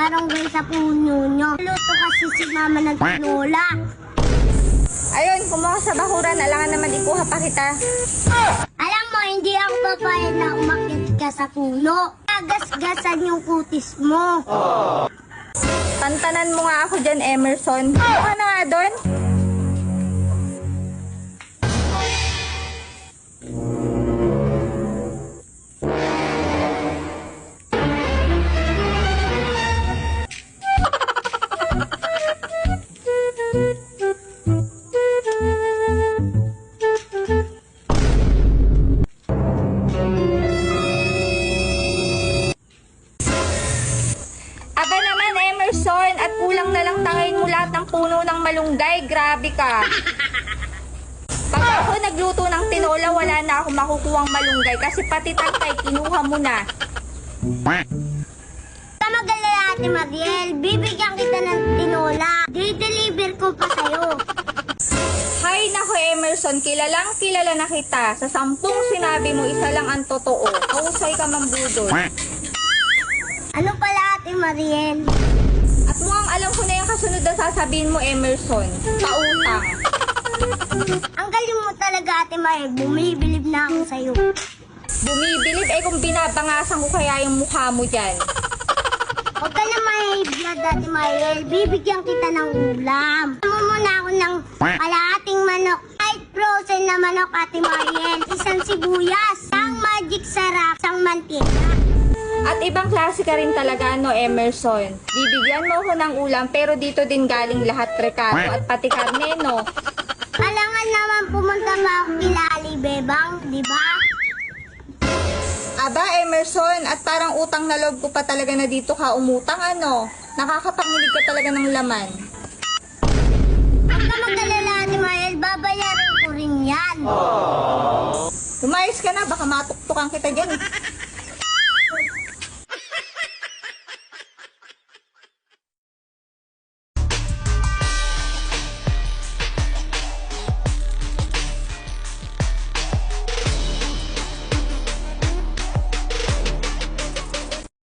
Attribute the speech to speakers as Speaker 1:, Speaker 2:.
Speaker 1: barangay sa puno nyo. Luto kasi si mama ng tinola.
Speaker 2: Ayun, kumuha sa bakuran. Alangan naman ikuha pa kita.
Speaker 1: Alam mo, hindi ako papayag na umakyat ka sa puno. Agas-gasan yung kutis mo.
Speaker 2: Tantanan mo nga ako dyan, Emerson. Ano na nga doon? Aba naman, Emerson, at kulang na lang tangayin mo lahat ng puno ng malunggay. Grabe ka. Pag ako nagluto ng tinola, wala na ako makukuhang malunggay kasi pati tangkay, kinuha mo na.
Speaker 1: Ka mag-alala, Ate Mariel. Bibigyan kita ng tinola. Di-deliver ko pa sa'yo.
Speaker 2: Hay nako, Emerson, kilala na kita. Sa 10 sinabi mo, isa lang ang totoo. Kausay ka mambudol.
Speaker 1: Ano pala, Ate Mariel?
Speaker 2: At mukhang alam ko na yung kasunod na sasabihin mo, Emerson. Pautang.
Speaker 1: Ang galing mo talaga, Ate Mariel. Bumibilib na ako sa'yo.
Speaker 2: Bumibilib, kung binabangasan ko kaya yung mukha mo dyan.
Speaker 1: Huwag ka na mahiblad, Ate Mariel. Bibigyan kita ng ulam. Tama muna ako ng kalahating manok. Kahit frozen na manok, Ate Mariel. Isang sibuyas. Isang magic sarap. Isang mantika.
Speaker 2: At ibang klase ka rin talaga, no, Emerson. Bibigyan mo ko ng ulam, pero dito din galing lahat rekado at pati karne, no?
Speaker 1: Kailangan naman pumunta mo ako kila Alibebang, di ba?
Speaker 2: Aba, Emerson, at parang utang na loob ko pa talaga na dito ka umutang, ano? Nakakapanginig ka talaga ng laman.
Speaker 1: Huwag ka mag-alala, Ate Mariel. Babayaran ko rin yan.
Speaker 2: Lumayas ka na, baka matuktukan kita dyan.